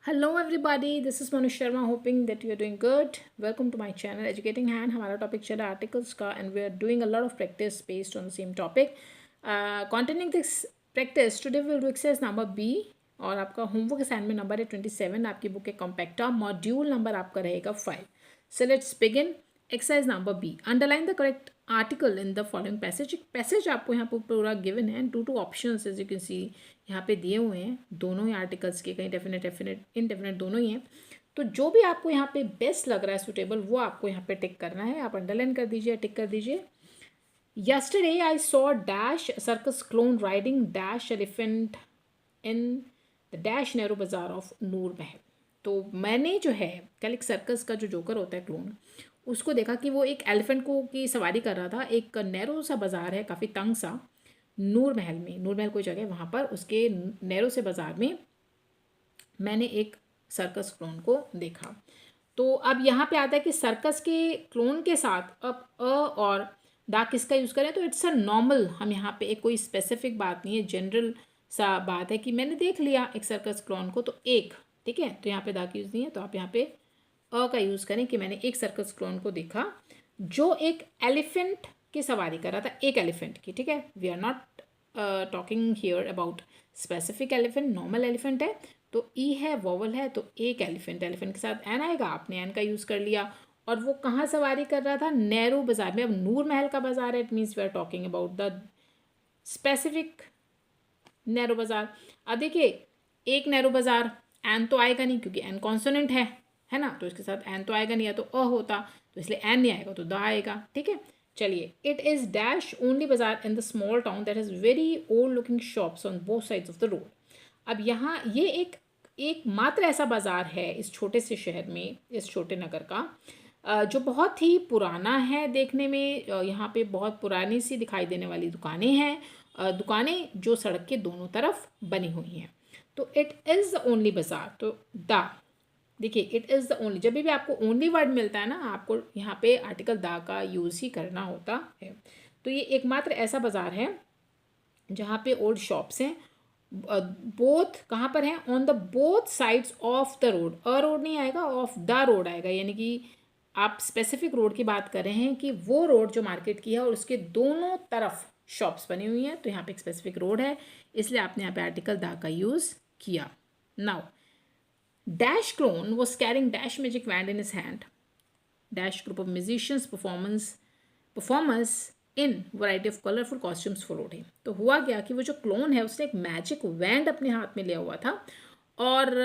Hello everybody, this is Manu Sharma, hoping that you are doing good. Welcome to my channel Educating Hand. हमारा topic चला articles का and we are doing a lot of practice based on the same topic. Continuing this practice, today we will do exercise number B और आपका homework assignment number है 27. आपकी book है compacta. Module number आपका रहेगा 5. So let's begin. Exercise number B. Underline the correct article in the following passage. Passage आपको यहाँ पर पूरा गिवन है. Two options as you can see यहाँ पे दिए हुए हैं. दोनों ही आर्टिकल्स के, कहीं डेफिनेट इनडेफिनेट दोनों ही हैं. तो जो भी आपको यहाँ पे बेस्ट लग रहा है सुटेबल, वो आपको यहाँ पे टिक करना है. आप अंडरलाइन कर दीजिए, टिक कर दीजिए. Yesterday I saw dash circus clone riding dash elephant in the dash narrow bazaar of नूर महल. तो मैंने जो है कल एक सर्कस का जो जोकर होता है क्लोन, उसको देखा कि वो एक एलिफेंट को की सवारी कर रहा था. एक नैरो सा बाज़ार है, काफ़ी तंग सा, नूर महल में. नूर महल कोई जगह है, वहाँ पर उसके नैरो से बाज़ार में मैंने एक सर्कस क्लोन को देखा. तो अब यहाँ पे आता है कि सर्कस के क्लोन के साथ अब और दा किसका यूज़ करें. तो इट्स अ नॉर्मल, हम यहाँ पे एक कोई स्पेसिफिक बात नहीं है, जनरल सा बात है कि मैंने देख लिया एक सर्कस क्लोन को, तो एक, ठीक है. तो यहाँ पे दा की यूज़ नहीं है, तो आप यहाँ पे का यूज़ करें कि मैंने एक सर्कस क्लोन को देखा जो एक एलिफेंट की सवारी कर रहा था, एक एलिफेंट की, ठीक है. We are not talking here about specific elephant, normal elephant है. तो ई है, वोवल है, तो एक एलिफेंट के साथ एन आएगा. आपने एन का यूज़ कर लिया. और वो कहाँ सवारी कर रहा था, नैरो बाज़ार में. अब नूर महल का बाज़ार है, it means we are talking about the specific narrow bazaar. अब देखिए, एक नैरो बाज़ार, एन तो आएगा नहीं क्योंकि एन कॉन्सोनेंट है ना. तो इसके साथ एन तो आएगा नहीं, या तो अ होता, तो इसलिए एन नहीं आएगा, तो द आएगा, ठीक है. चलिए, इट इज़ डैश ओनली बाज़ार in the small town that is very old looking shops on both sides of the road. अब यहाँ ये एक मात्र ऐसा बाज़ार है इस छोटे से शहर में, इस छोटे नगर का, जो बहुत ही पुराना है देखने में. यहाँ पे बहुत पुरानी सी दिखाई देने वाली दुकानें हैं, दुकानें जो सड़क के दोनों तरफ बनी हुई हैं. तो इट इज़ द ओनली बाज़ार. तो द, देखिए, इट इज़ द ओनली, जब भी आपको ओनली वर्ड मिलता है ना, आपको यहाँ पे आर्टिकल दा का यूज़ ही करना होता है. तो ये एकमात्र ऐसा बाज़ार है जहाँ पे ओल्ड शॉप्स हैं. बोथ कहाँ पर हैं, on the both sides of the road. A road नहीं आएगा, ऑफ द रोड आएगा. यानी कि आप स्पेसिफिक रोड की बात कर रहे हैं कि वो रोड जो मार्केट की है और उसके दोनों तरफ शॉप्स बनी हुई हैं. तो यहाँ पे एक स्पेसिफिक रोड है, इसलिए आपने यहाँ पे आर्टिकल दा का यूज़ किया. Now, dash clone was carrying dash magic wand in his hand. Dash group of musicians performers in variety of colourful costumes followed him. तो हुआ क्या कि वो जो क्लोन है उसने एक मैजिक वैंड अपने हाथ में लिया हुआ था, और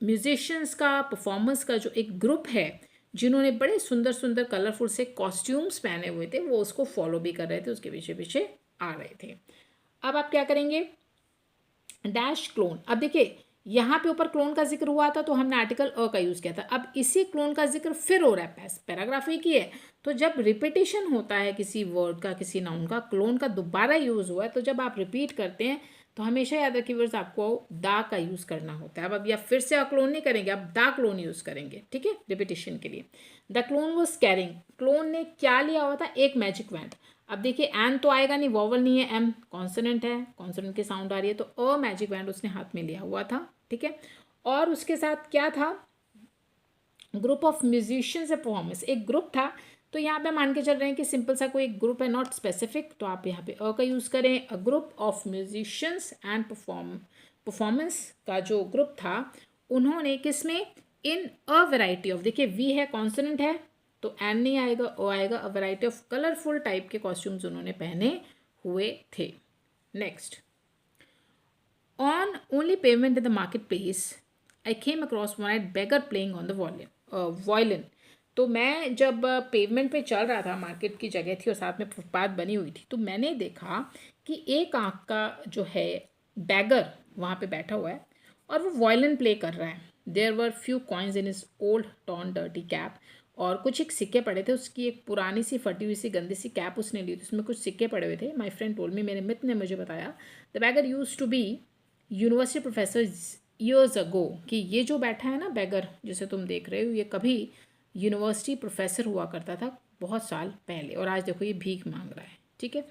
म्यूजिशियंस का, परफॉर्मर्स का जो एक ग्रुप है जिन्होंने बड़े सुंदर सुंदर कलरफुल से कॉस्ट्यूम्स पहने हुए थे, वो उसको फॉलो भी कर रहे थे, उसके पीछे पीछे आ रहे थे. अब आप क्या करेंगे, डैश क्लोन. अब देखिए, यहाँ पे ऊपर क्लोन का जिक्र हुआ था, तो हमने आर्टिकल अ का यूज़ किया था. अब इसी क्लोन का जिक्र फिर हो रहा है, पैराग्राफ एक ही है. तो जब रिपीटेशन होता है किसी वर्ड का, किसी नाउन का, क्लोन का दोबारा यूज़ हुआ है, तो जब आप रिपीट करते हैं तो हमेशा याद रखिए वर्ड्स आपको दा का यूज़ करना होता है. अब या फिर से आप क्लोन नहीं करेंगे, आप दा क्लोन यूज़ करेंगे, ठीक है, रिपीटेशन के लिए. The clone was carrying, clone ने क्या लिया हुआ था, एक मैजिक वैंड. अब देखिए, एन तो आएगा नहीं, वॉवल नहीं है, एम कॉन्सोनेंट है, कॉन्सोनेंट की साउंड आ रही है, तो अ मैजिक बैंड उसने हाथ में लिया हुआ था, ठीक है. और उसके साथ क्या था, group of musicians A performance, एक ग्रुप था. तो यहाँ पे मान के चल रहे हैं कि सिंपल सा कोई ग्रुप है, नॉट स्पेसिफिक, तो आप यहाँ पे अ का यूज़ करें. A group of musicians and performance का जो ग्रुप था, उन्होंने किसमें, इन अ वेराइटी ऑफ, देखिए वी है, कॉन्सोनेंट है, तो एन नहीं आएगा, ओ आएगा. A variety of colourful type के कॉस्ट्यूम्स उन्होंने पहने हुए थे. Next, on only payment in the market place I came across one night beggar playing on the violin. तो मैं जब पेवमेंट पे चल रहा था, मार्केट की जगह थी और साथ में फुटपाथ बनी हुई थी, तो मैंने देखा कि एक आँख का जो है बैगर वहाँ पे बैठा हुआ है और वो वॉयलिन प्ले कर रहा है. There were few coins in is old torn dirty cap, और कुछ एक सिक्के पड़े थे. उसकी एक पुरानी सी फटी हुई सी गंदी सी कैप उसने ली थी, उसमें कुछ सिक्के पड़े हुए थे. माई फ्रेंड टोल्ड मी, मेरे मित्र ने मुझे बताया, the beggar use to be university professor years ago, कि ये जो बैठा है ना बैगर जिसे तुम देख रहे हो, ये कभी यूनिवर्सिटी प्रोफेसर हुआ करता था बहुत साल पहले, और आज देखो ये भीख मांग रहा है, ठीक है.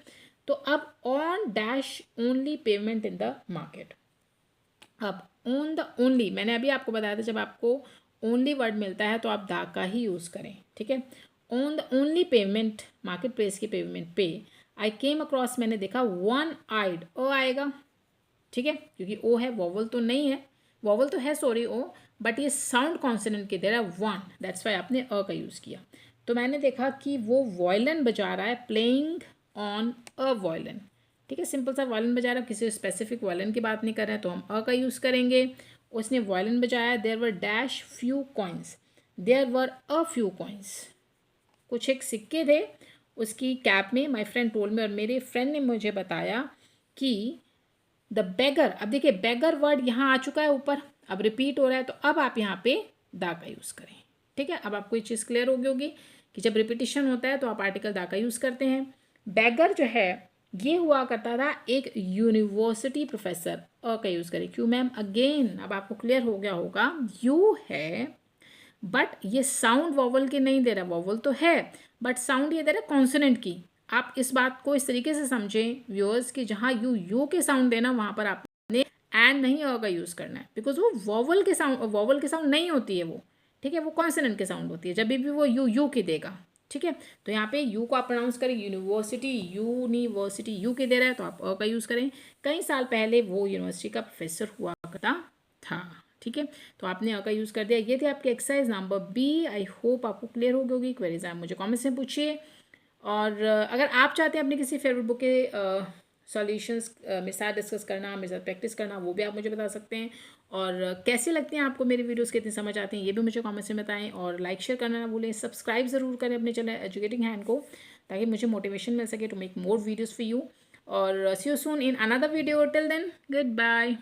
तो अब on dash only payment in the market. अब ऑन द ओनली, मैंने अभी आपको बताया था जब आपको ओनली वर्ड मिलता है तो आप द का ही यूज़ करें, ठीक है। On the only payment, market place की पेमेंट पे आई केम अक्रॉस, मैंने देखा वन आइड, ओ आएगा, ठीक है, क्योंकि ओ है, वॉवल तो नहीं है, वॉवल तो है सॉरी ओ, बट ये साउंड कॉन्सोनेंट की तरह वन, दैट्स वाई आपने अ का यूज़ किया। तो मैंने देखा कि वो वॉयलन बजा रहा है, प्लेइंग ऑन अ वॉयलन, ठीक है, सिंपल सा वॉयलन बजा रहा है, किसी स्पेसिफिक वॉयलन की बात नहीं कर रहे हैं तो हम अ का यूज़ करेंगे। उसने वॉयलन बजाया, there were dash few coins, there were a few coins, कुछ एक सिक्के थे उसकी कैप में, माई फ्रेंड टोल्ड में, और मेरे फ्रेंड ने मुझे बताया कि द बेगर, अब देखिए बेगर वर्ड यहाँ आ चुका है ऊपर, अब रिपीट हो रहा है, तो अब आप यहाँ पे दा का यूज़ करें, ठीक है। अब आपको ये चीज़ क्लियर हो गई होगी कि जब रिपीटिशन होता है तो आप आर्टिकल दा का यूज़ करते हैं। बेगर जो है ये हुआ करता था एक यूनिवर्सिटी प्रोफेसर, अ का यूज़ करें, क्यों मैम, अगेन अब आपको क्लियर हो गया होगा, यू है बट ये साउंड वॉवल की नहीं दे रहा, वॉवल तो है बट साउंड ये दे रहा है कॉन्सोनेंट की। आप इस बात को इस तरीके से समझें व्यूअर्स कि जहाँ यू के साउंड देना वहाँ पर आपने एंड नहीं अ का यूज़ करना है, बिकॉज वो वॉवल के साउंड नहीं होती है वो, ठीक है, वो कॉन्सोनेंट के साउंड होती है जब भी वो यू की देगा, ठीक है। तो यहाँ पे यू को आप प्रोनाउंस करें यूनिवर्सिटी, यू के दे रहा है तो आप अ का यूज़ करें। कई साल पहले वो यूनिवर्सिटी का प्रोफेसर हुआ करता था, ठीक है, तो आपने अ का यूज़ कर दिया। ये थे आपके exercise number B. I hope आपको क्लियर हो गई होगी। क्वेरीज आप मुझे कमेंट्स में पूछिए, और अगर आप चाहते हैं अपनी किसी फेवरेट बुक के सॉल्यूशंस मेरे साथ डिस्कस करना, मेरे साथ प्रैक्टिस करना, वो भी आप मुझे बता सकते हैं। और कैसे लगती हैं आपको मेरी वीडियोस, कितनी समझ आती हैं, ये भी मुझे कमेंट्स में बताएं। और लाइक शेयर करना ना भूलें, सब्सक्राइब ज़रूर करें अपने चैनल एजुकेटिंग हैंड को, ताकि मुझे मोटिवेशन मिल सके to make more videos for you. और see you soon in another video, till then good bye.